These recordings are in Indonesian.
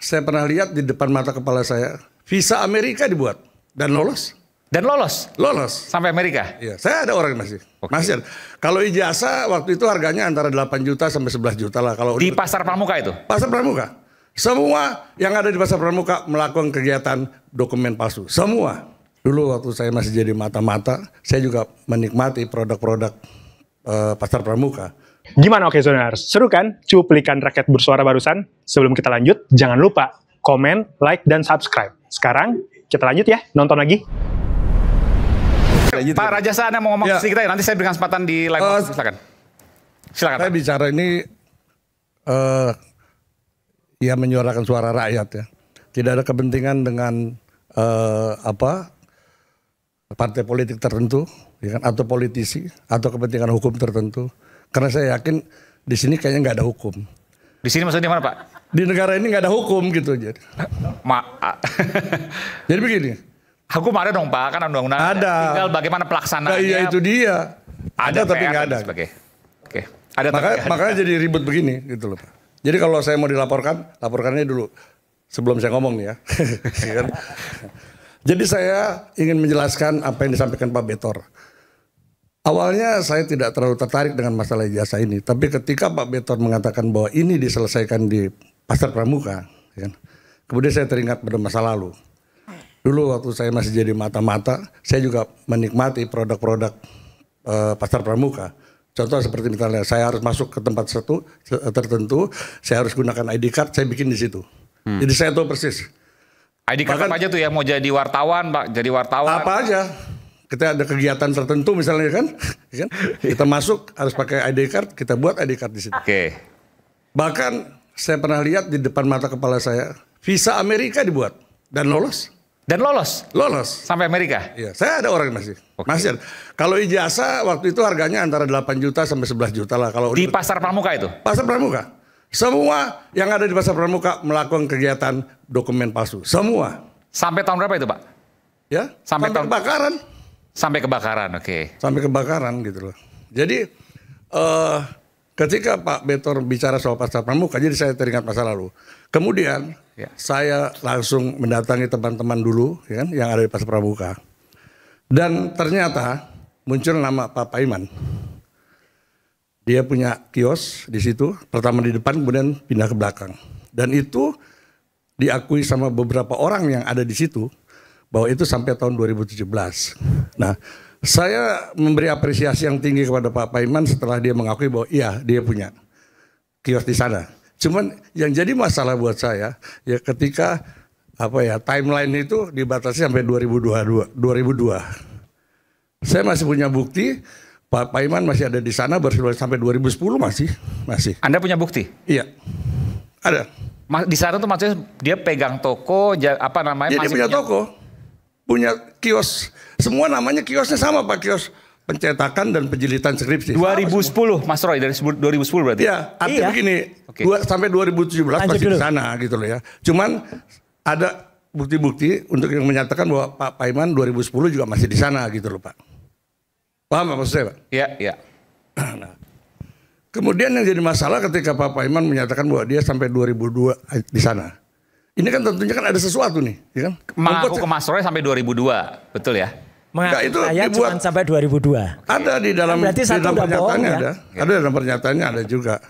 saya pernah lihat di depan mata kepala saya, visa Amerika dibuat dan lolos. Dan lolos? Lolos. Sampai Amerika? Iya, saya ada orang masih. Oke. Masih ada. Kalau ijazah waktu itu harganya antara 8 juta sampai 11 juta lah. Kalau Di Pasar Pramuka itu? Pasar Pramuka. Semua yang ada di Pasar Pramuka melakukan kegiatan dokumen palsu. Semua. Dulu waktu saya masih jadi mata-mata, saya juga menikmati produk-produk Pasar Pramuka. Gimana Oke Zoners? Seru kan cuplikan rakyat bersuara barusan? Sebelum kita lanjut, jangan lupa komen, like, dan subscribe. Sekarang kita lanjut ya, nonton lagi. Pak Rajasa, Anda mau ngomong sedikit aja, nanti saya berikan kesempatan di live. Silakan. Silakan. Saya bicara ini ya menyuarakan suara rakyat ya. Tidak ada kepentingan dengan partai politik tertentu, ya kan, atau politisi, atau kepentingan hukum tertentu. Karena saya yakin di sini kayaknya nggak ada hukum. Di sini maksudnya mana Pak? Di negara ini nggak ada hukum gitu jadi. Jadi begini. Hukum ada dong Pak, kan undang-undang ada. Tinggal bagaimana pelaksanaannya. Nah, iya itu dia. Ada tapi nggak ada. Oke. Ada makanya jadi ribut begini gitu loh Pak. Jadi kalau saya mau dilaporkan, laporkannya dulu sebelum saya ngomong nih ya. Jadi saya ingin menjelaskan apa yang disampaikan Pak Betor. Awalnya saya tidak terlalu tertarik dengan masalah ijazah ini, tapi ketika Pak Betor mengatakan bahwa ini diselesaikan di Pasar Pramuka, ya, kemudian saya teringat pada masa lalu. Dulu waktu saya masih jadi mata-mata, saya juga menikmati produk-produk Pasar Pramuka. Contoh seperti misalnya saya harus masuk ke tempat tertentu, saya harus gunakan ID card, saya bikin di situ. Jadi saya tahu persis. ID card apa aja tuh ya, mau jadi wartawan Pak, jadi wartawan. Apa aja. Kita ada kegiatan tertentu misalnya kan, kita masuk harus pakai ID card, kita buat ID card di situ. Oke. Bahkan saya pernah lihat di depan mata kepala saya, visa Amerika dibuat dan lolos. Dan lolos? Lolos. Sampai Amerika? Iya, saya ada orang masih. Masih ada. Kalau ijazah waktu itu harganya antara 8 juta sampai 11 juta lah. Kalau di Pasar Pramuka itu? Pasar Pramuka. Semua yang ada di Pasar Pramuka melakukan kegiatan dokumen palsu. Semua. Sampai tahun berapa itu Pak? Ya, sampai tahun kebakaran. Sampai kebakaran, oke. Sampai kebakaran gitu loh. Jadi ketika Pak Betor bicara soal Pasar Pramuka, jadi saya teringat masa lalu. Kemudian saya langsung mendatangi teman-teman dulu, ya kan, yang ada di Pasar Pramuka. Dan ternyata muncul nama Pak Paiman. Dia punya kios di situ, pertama di depan, kemudian pindah ke belakang. Dan itu diakui sama beberapa orang yang ada di situ, bahwa itu sampai tahun 2017. Nah, saya memberi apresiasi yang tinggi kepada Pak Paiman setelah dia mengakui bahwa iya dia punya kios di sana. Cuman yang jadi masalah buat saya ya ketika timeline itu dibatasi sampai 2002. Saya masih punya bukti Pak Paiman masih ada di sana sampai 2010 masih. Anda punya bukti? Iya. Ada. Di sana tuh maksudnya dia pegang toko apa namanya? Dia punya toko. Punya kios, semua namanya kiosnya sama Pak, kios pencetakan dan penjilitan skripsi. 2010 Mas Roy, dari 2010 berarti? Iya, artinya begini, sampai 2017 masih di sana gitu loh ya. Cuman ada bukti-bukti untuk yang menyatakan bahwa Pak Paiman 2010 juga masih di sana gitu loh Pak. Paham apa maksud saya Pak? Iya. Nah, kemudian yang jadi masalah ketika Pak Paiman menyatakan bahwa dia sampai 2002 di sana. Ini kan tentunya kan ada sesuatu nih, ya kan? Mengaku ke Mas Roy sampai 2002, betul ya? Enggak, itu dibuat sampai 2002. Ada di dalam, pernyataannya ada. Ada dalam pernyataannya ada juga.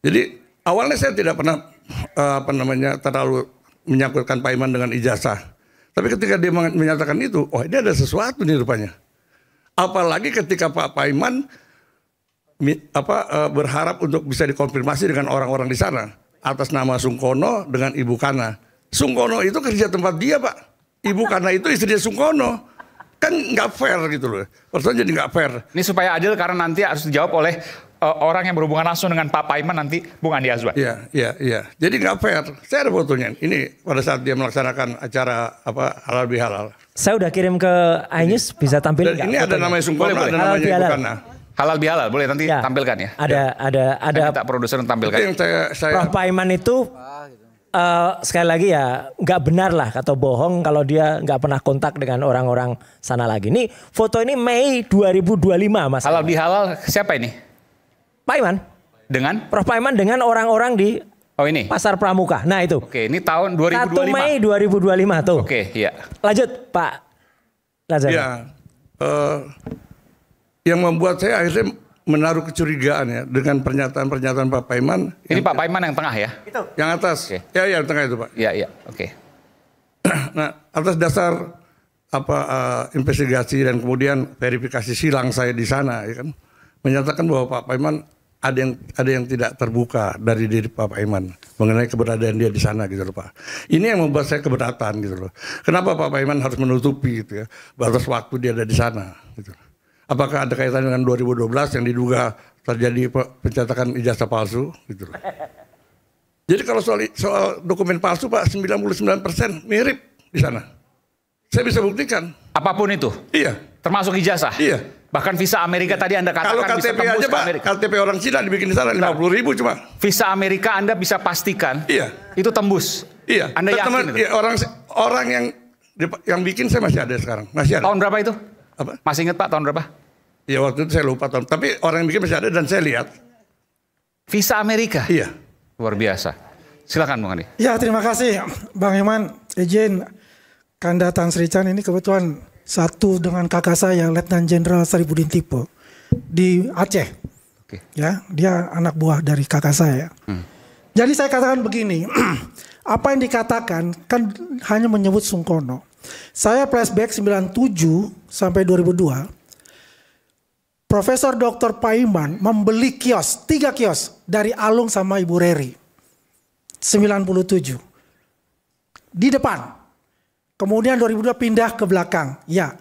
Jadi awalnya saya tidak pernah terlalu menyangkutkan Pak Iman dengan ijazah. Tapi ketika dia menyatakan itu, oh ini ada sesuatu nih rupanya. Apalagi ketika Pak Paiman berharap untuk bisa dikonfirmasi dengan orang-orang di sana atas nama Sungkono dengan Ibu Kana. Sungkono itu kerja tempat dia Pak. Ibu Kana itu istri Sungkono. Kan nggak fair gitu loh. Persoalan jadi nggak fair. Ini supaya adil karena nanti harus dijawab oleh orang yang berhubungan langsung dengan Pak Paiman nanti, Bung Andi Azwan. Iya. Jadi nggak fair. Saya ada fotonya. Ini pada saat dia melaksanakan acara halal bihalal. Saya udah kirim ke Ainus, bisa tampil nggak? Ini ada namanya Sungkono, ada namanya Ibu Kana. Halal bihalal, boleh nanti tampilkan ya. Ada. Kita produser tampilkan. Yang saya Prof Paiman itu sekali lagi ya nggak benar lah atau bohong kalau dia nggak pernah kontak dengan orang-orang sana lagi. Ini foto ini Mei 2025 Mas. Halal bihalal siapa ini? Paiman. Dengan? Prof Paiman dengan orang-orang di Oh ini? Pasar Pramuka. Nah itu. Oke, ini tahun 2025. 1 Mei 2025 tuh. Oke, iya. Lanjut Pak Lazarus. Ya, yang membuat saya akhirnya menaruh kecurigaan ya dengan pernyataan-pernyataan Pak Paiman. Ini Pak Paiman yang tengah ya? Itu. Yang atas. Oke. Ya, yang tengah itu Pak. Iya, iya. Oke. Nah, atas dasar investigasi dan kemudian verifikasi silang saya di sana, ya kan, menyatakan bahwa Pak Paiman ada yang tidak terbuka dari diri Pak Paiman mengenai keberadaan dia di sana gitu loh Pak. Ini yang membuat saya keberatan gitu loh. Kenapa Pak Paiman harus menutupi gitu ya batas waktu dia ada di sana gitu. Apakah ada kaitan dengan 2012 yang diduga terjadi pencetakan ijazah palsu gitu loh. Jadi kalau soal dokumen palsu Pak 99% mirip di sana. Saya bisa buktikan. Apapun itu? Iya. Termasuk ijazah? Iya. Bahkan visa Amerika tadi Anda katakan kalau bisa KTP tembus aja ke Pak, Amerika. KTP orang Cina dibikin di sana 50.000 cuma. Visa Amerika Anda bisa pastikan Iya. itu tembus? Iya. Anda yakin itu? Ya, orang yang bikin saya masih ada sekarang. Masih ada. Tahun berapa itu? Apa? Masih ingat Pak tahun berapa? Ya waktu itu saya lupa tahun. Tapi orang yang bikin masih ada dan saya lihat. Visa Amerika? Iya. Luar biasa. Silakan Bung Andi. Ya terima kasih Bang Iman. Izin Kanda Tan Sri Chan ini kebetulan satu dengan kakak saya Letnan Jenderal Saripudin Tipo di Aceh. Oke. Ya, dia anak buah dari kakak saya. Jadi saya katakan begini, apa yang dikatakan kan hanya menyebut Sungkono. Saya flashback 97 sampai 2002. Profesor Dr. Paiman membeli kios, 3 kios dari Alung sama Ibu Reri. 97. Di depan. Kemudian 2002 pindah ke belakang. Ya.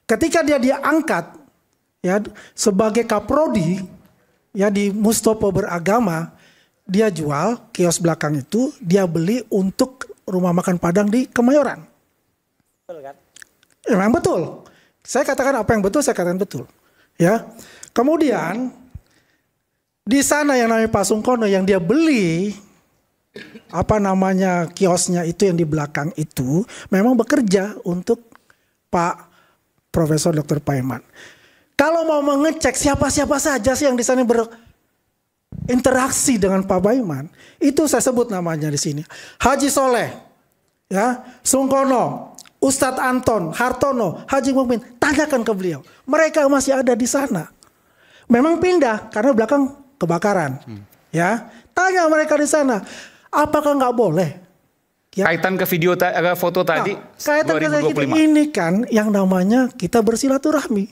Ketika dia diangkat ya sebagai kaprodi ya di Mustopo Beragama, dia jual kios belakang itu, dia beli untuk rumah makan Padang di Kemayoran. Betul kan? Memang betul. Saya katakan apa yang betul, saya katakan betul. Ya. Kemudian di sana yang namanya Pak Sungkono yang dia beli kiosnya itu yang di belakang itu memang bekerja untuk Pak Profesor Dr. Paiman. Kalau mau mengecek siapa-siapa saja sih yang di sana berinteraksi dengan Pak Paiman, itu saya sebut namanya di sini. Haji Soleh, ya, Sungkono, Ustadz Anton, Hartono, Haji Mukmin, tanyakan ke beliau. Mereka masih ada di sana. Memang pindah karena belakang kebakaran. Ya, tanya mereka di sana. Apakah nggak boleh? Ya. Kaitan ke foto tadi Kaitan 2025. Ini kan yang namanya kita bersilaturahmi.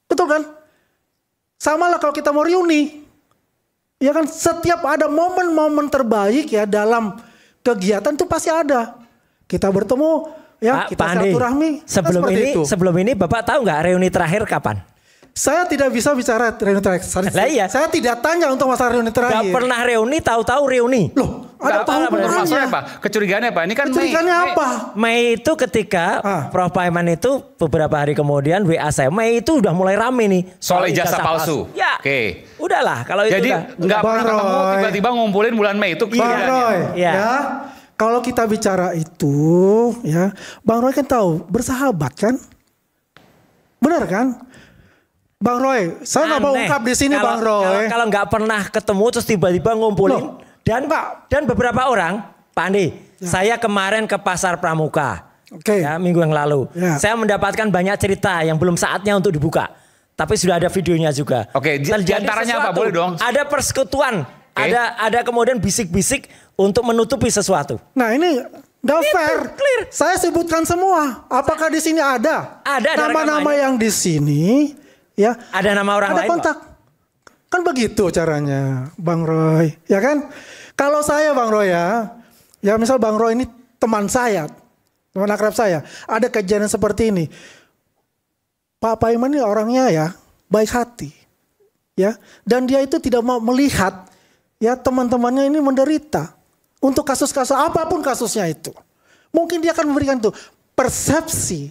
Betul kan? Sama lah kalau kita mau reuni. Ya kan setiap ada momen-momen terbaik ya dalam kegiatan itu pasti ada. Kita bertemu ya, kita silaturahmi. Sebelum ini Bapak tahu nggak reuni terakhir kapan? Saya tidak bisa bicara reuni terakhir. Saya tidak tanya untuk masalah reuni terakhir. Gak pernah reuni, tahu-tahu reuni. Loh, ada masalahnya apa? Kecurigaannya apa? Ini kan kecurigaannya apa? Mei itu ketika Prof. Paiman itu beberapa hari kemudian WA saya, Mei itu udah mulai rame nih. Soal ijazah palsu. Ya. Oke. Udahlah kalau itu jadi nggak pernah ketemu, tiba-tiba ngumpulin bulan Mei itu Bang Roy, ya. Kalau kita bicara itu, ya, Bang Roy kan tahu bersahabat kan, benar kan? Bang Roy, saya nggak mau ungkap di sini, Bang Roy. Kalau nggak pernah ketemu terus tiba-tiba ngumpulin dan beberapa orang, Pak Andi, saya kemarin ke Pasar Pramuka, ya, minggu yang lalu, saya mendapatkan banyak cerita yang belum saatnya untuk dibuka, tapi sudah ada videonya juga. Oke, diantaranya apa? Boleh dong. Ada persekutuan, ada kemudian bisik-bisik untuk menutupi sesuatu. Nah ini nggak fair. Clear. Saya sebutkan semua. Apakah di sini ada? Ada nama-nama yang di sini. Ya, ada nama orang lain. Ada kontak. Kan begitu caranya, Bang Roy. Ya kan? Kalau saya Bang Roy ya misal Bang Roy ini teman saya, teman akrab saya, ada kejadian seperti ini. Pak Paiman ini orangnya ya baik hati. Ya, dan dia itu tidak mau melihat ya teman-temannya ini menderita. Untuk kasus-kasus apapun kasusnya itu. Mungkin dia akan memberikan itu persepsi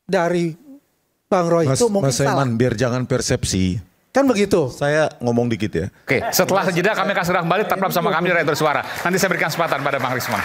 dari Bang Roy itu mungkin salah. Mas Eman, biar jangan persepsi. Kan begitu. Saya ngomong dikit ya. Oke, setelah jeda kami akan segera kembali tetap bersama kami di Rakyat Bersuara. Nanti saya berikan kesempatan pada Bang Rismon.